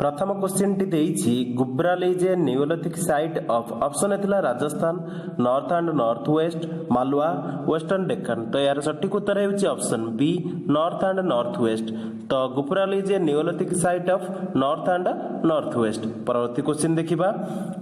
प्रथम क्वेश्चन टी देइछि Gufkral is a neolithic site of option एथिला Rajasthan north and north west Malwa western Deccan. तो यार सटीक उत्तर हेउछि option B north and north west. तो Gufkral is a neolithic site of north and north west. परवर्ती क्वेश्चन देखिबा।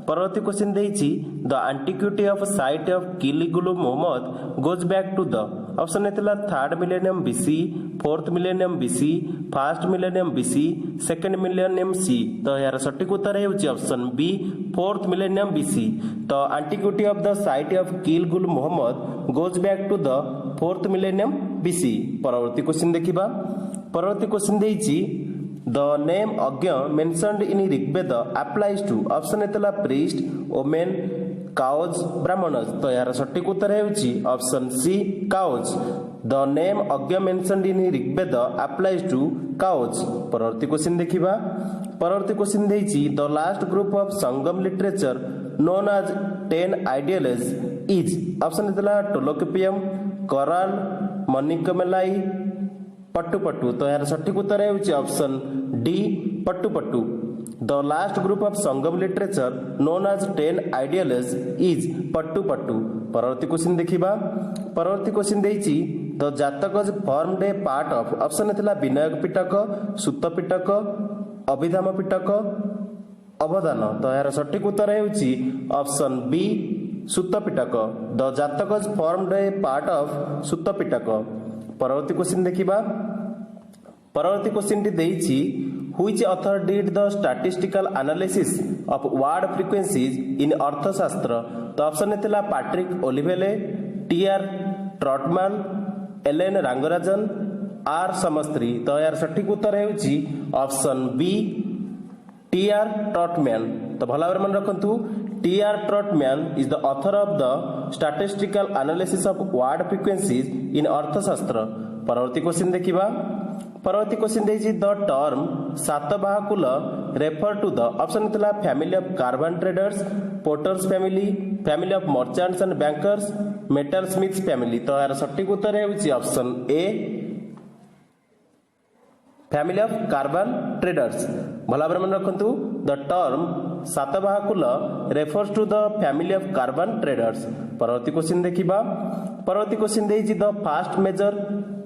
परवर्ती क्वेश्चन देइछि the antiquity of site of Kili Gul Mohammad goes back to the option एथिला 3rd millennium BC 4th millennium BC 1st millennium BC 2nd millennium C. तो यार सटीक उत्तर हेउछि option B 4th millennium BC. तो antiquity of the site of Kili Gul Mohammad goes back to the 4th millennium BC. परवर्ती question देखिबा। परवर्ती क्वेश्चन देइछि The name Agya mentioned in Rigveda applies to option एतला priest, women, cows, brahmanas। तो यार सटीक उत्तर हेउछि option C cows। The name Agya mentioned in Rigveda applies to cows। परवर्ती क्वेश्चन देखिबा। परवर्ती क्वेश्चन देइछि the last group of Sangam literature known as 10 ideals is option एतला टोलोकेपियम, कोराल, मनिकमेलाई, पट्टुपट्टू। तो यार सटीक उत्तर हेउछि option D Pattuppattu. The last group of Sangam literature known as 10 ideals is Pattuppattu. परवर्ती क्वेश्चन देखिबा। परवर्ती क्वेश्चन देइछि the Jatakas formed a part of option एथिला विनायक पिटक, सूत पिटक, अभिधाम पिटक, अवदान। तो यार सटीक उत्तर हेउछि option B Sutta Pitaka. The Jatakas formed a part of Sutta Pitaka. परवर्ती क्वेश्चन देखिबा। परवर्ती क्वेश्चन टी देइछि which author did the statistical analysis of word frequencies in Arthashastra. तो ऑप्शन एथिला Patrick Olivelle, T R. Trautmann, L N. Rangarajan, R. Shamasastry. तो यार सटीक उत्तर हेउछि ऑप्शन बी टी.आर. ट्रॉटमैन। तो भला भाବରେ मन रखंतु T R. Trautmann is the author of the statistical analysis of word frequencies in Arthashastra. परवर्ती क्वेश्चन देखिबा। परवर्ती क्वेश्चन देइछि द टर्म सातबाहकुल रेफर टू द ऑप्शन एतला family of caravan traders, porters family, family of merchants and bankers, metal smiths family. तो यार सटीक उत्तर हेउछि option A family of caravan traders. भला भाବରେ मन रखंतु द टर्म सातबाहकुल refers to the family of caravan traders. परवर्ती क्वेश्चन देखिबा। परवर्ती क्वेश्चन देइछि the first major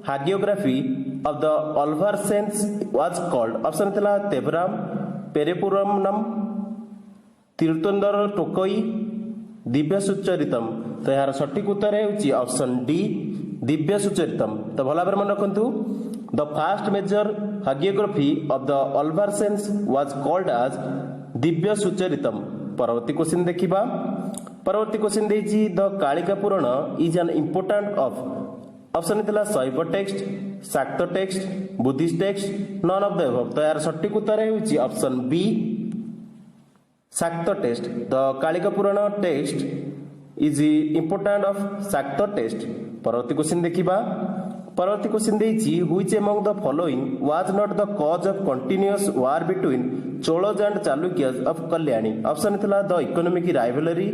hagiography of the Alvar saints was called option एतला तेवराम, पेरेपुरमनम, तीर्थंदर टोकोई, दिव्य सुचरितम। तो यार सटीक उत्तर हेउछि ऑप्शन डी दिव्य सुचरितम। तो भला भाବରେ मन रखंतु the first major hagiography of the Alvar saints was called as Divya Sucharitam. परवर्ती क्वेश्चन देखिबा। परवर्ती क्वेश्चन देइछि the Kalika Purana is an important of option एतला Shaiva text, Shakta text, Buddhist text, none of the above. तो यार सटीक उत्तर हेउछि option B Shakta text. The Kalika Purana text is important of Shakta text. परवर्ती क्वेश्चन देखिबा। परवर्ती क्वेश्चन देइछि which among the following was not the cause of continuous war between Cholas and Chalukyas of Kalyani. Option एतला the economic rivalry,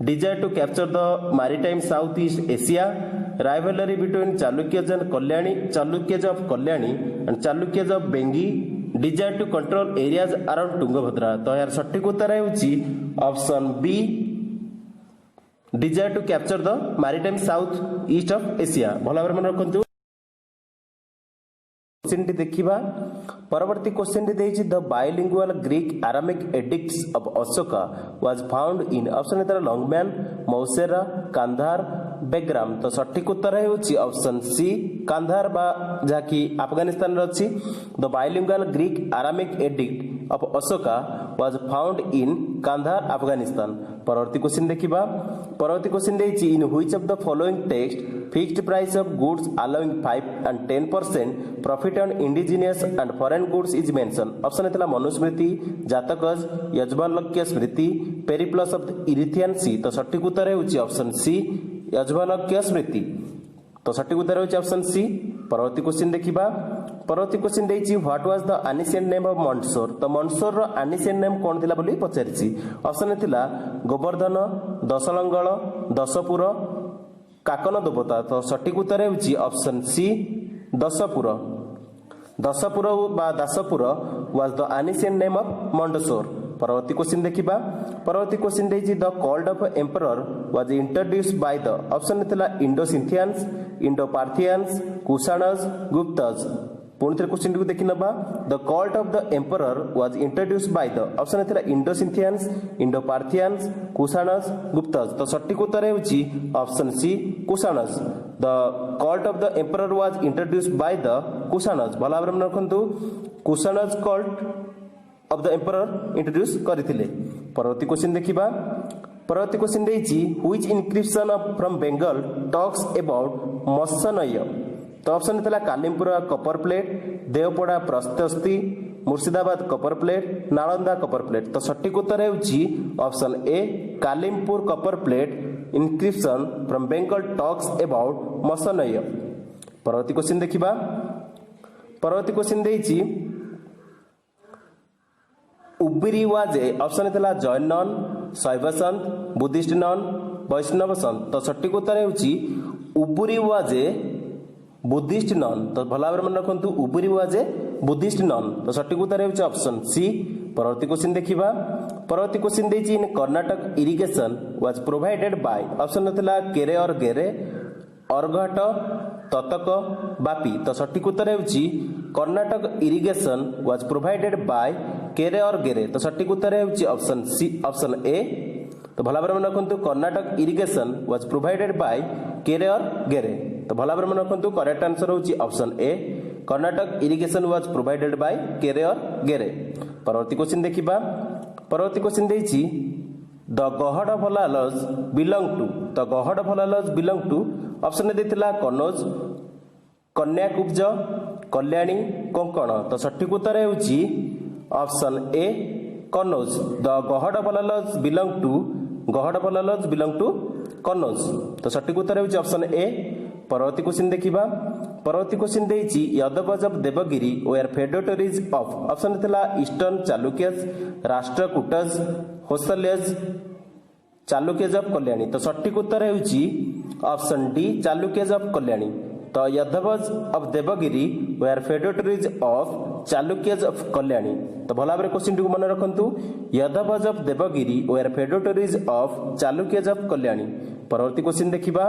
desire to capture the maritime south east Asia, rivalry between Chalukyas and Kalyani, Chalukyas of Kalyani and Chalukyas of बेंगी, desire to control areas around Tungabhadra. तो यार सटीक उत्तर हेउछि option B desire to capture the maritime south east of Asia. भला भाବରେ मन रखंतु। क्वेश्चन टी देखिबा। परवर्ती क्वेश्चन टी देइछि the bilingual Greek Aramaic edicts of Ashoka was found in option एतला लॉन्गमैन, मौसेरा, कांधार, बेग्राम। तो सटीक उत्तर हेउछि ऑप्शन सी कांधार बा जाकी अफगानिस्तान रे अछि। The bilingual Greek Aramaic edict of Ashoka was found in Kandahar Afghanistan. परवर्ती क्वेश्चन देखिबा। परवर्ती क्वेश्चन देइछि in which of the following text fixed price of goods allowing 5 and 10% profit on indigenous and foreign goods is mention. Option एतला Manusmriti, Jatakas, Yajnavalkya Smriti, Periplus of the Erythraean Sea. तो सटीक उत्तर हेउछि option सी यजमानक्य स्मृति। तो सटीक उत्तर हेउछि ऑप्शन सी। परवर्ती क्वेश्चन देखिबा। परवर्ती क्वेश्चन देइछि what was the ancient name of Mandsaur. तो मंडसोर रो एनिशिएंट नेम कोन थिला बोली पचारिछि। ऑप्शन एथिला गोवर्धन, दशलंगल, दशपुर, काकन देवता। तो सटीक उत्तर हेउछि ऑप्शन सी दशपुर। दशपुर बा Daspur was the ancient name of Mandsaur. परवर्ती क्वेश्चन देखिबा। परवर्ती क्वेश्चन देछि the cult of emperor was introduced by the option थिला Indo Scythians, Indo Parthians, Kushanas, Guptas. पुणी थे क्वेश्चन को देखि नबा। The cult of the emperor was introduced by the option थिला Indo Scythians, Indo Parthians, Kushanas, Guptas. तो सटीक उत्तर हेउची option C Kushanas. The cult of the emperor was introduced by the Kushanas. भला भाबरे मन रखंतु Kushanas cult of the emperor introduce करथिले। परवर्ती क्वेश्चन देखिबा। परवर्ती क्वेश्चन देछि which inscription from Bengal talks about matsyanyaya. तो ऑप्शन थिला कालिमपुर copper plate, देवपड़ा प्रस्तस्ति, Murshidabad Kapoor plate, Nalanda Kapoor plate. तो सटीक उत्तर हेउची option A Khalimpur copper plate inscription from Bengal talks about matsyanyaya. परवर्ती क्वेश्चन देखिबा। परवर्ती क्वेश्चन देछि उबिरी वाजे ऑप्शन थिला जैन नन, शैव संत, बुद्धिस्ट नन, वैष्णव संत। तो सटीक उत्तर हेउची उबुरी वाजे बुद्धिस्ट नन। तो भला भाबरे मन रखंतु उबुरी वाजे बुद्धिस्ट नन। तो सटीक उत्तर हेउची ऑप्शन सी। परवर्ती क्वेश्चन देखिबा। परवर्ती क्वेश्चन देछि in Karnataka irrigation was provided by option थिला केरे और गेरे, अरघाट, ततक, बापी। तो सटीक उत्तर हेउची Karnataka irrigation was provided by kere और गेरे। तो सटीक उत्तर हेउची ऑप्शन सी, ऑप्शन ए। तो भला भाबरे मन रखंतु Karnataka irrigation was provided by kere और गेरे। तो भला भाबरे मन रखंतु करेक्ट आंसर होची option A Karnataka irrigation was provided by kere और गेरे। परवर्ती क्वेश्चन देखिबा। परवर्ती क्वेश्चन देछि the Gahadavalas belong to. तो Gahadavalas belong to option देथिला कन्नौज, कन्याकुब्ज, कल्याणी, कोंकण। तो सटीक उत्तर हेउची option A Kannauj. The Gahadavalas belong to, Gahadavalas belong to Kannauj. तो सटीक उत्तर हेउची ऑप्शन ए। परवर्ती क्वेश्चन देखिबा। परवर्ती क्वेश्चन देछि Yadavas of Devagiri were feudatories of option थिला ईस्टर्न चालुक्यस, राष्ट्रकूटस, होसलेज, चालुक्यज ऑफ कल्याणी। तो सटीक उत्तर हेउची option D Chalukyas of Kalyani. तो Yadavas of Devagiri were feudatories of Chalukyas of Kalyani. तो भला भाबरे क्वेश्चन को मन रखंतु Yadavas of Devagiri were feudatories of Chalukyas of Kalyani. परवर्ती क्वेश्चन देखिबा।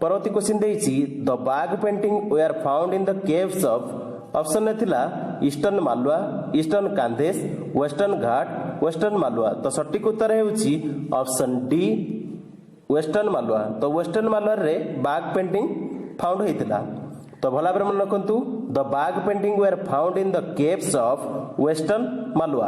परवर्ती क्वेश्चन देछि the Bagh painting were found in the caves of option ने थिला ईस्टर्न मालवा, ईस्टर्न कांधेस, वेस्टर्न घाट, वेस्टर्न मालवा। तो सटीक उत्तर हेउची ऑप्शन डी वेस्टर्न मालवा। तो वेस्टर्न मालवा रे बाग पेंटिंग फाउंड होइतिला। तो भला भाबरे मन रखंतु the Bagh painting were found in the caves of western Malwa.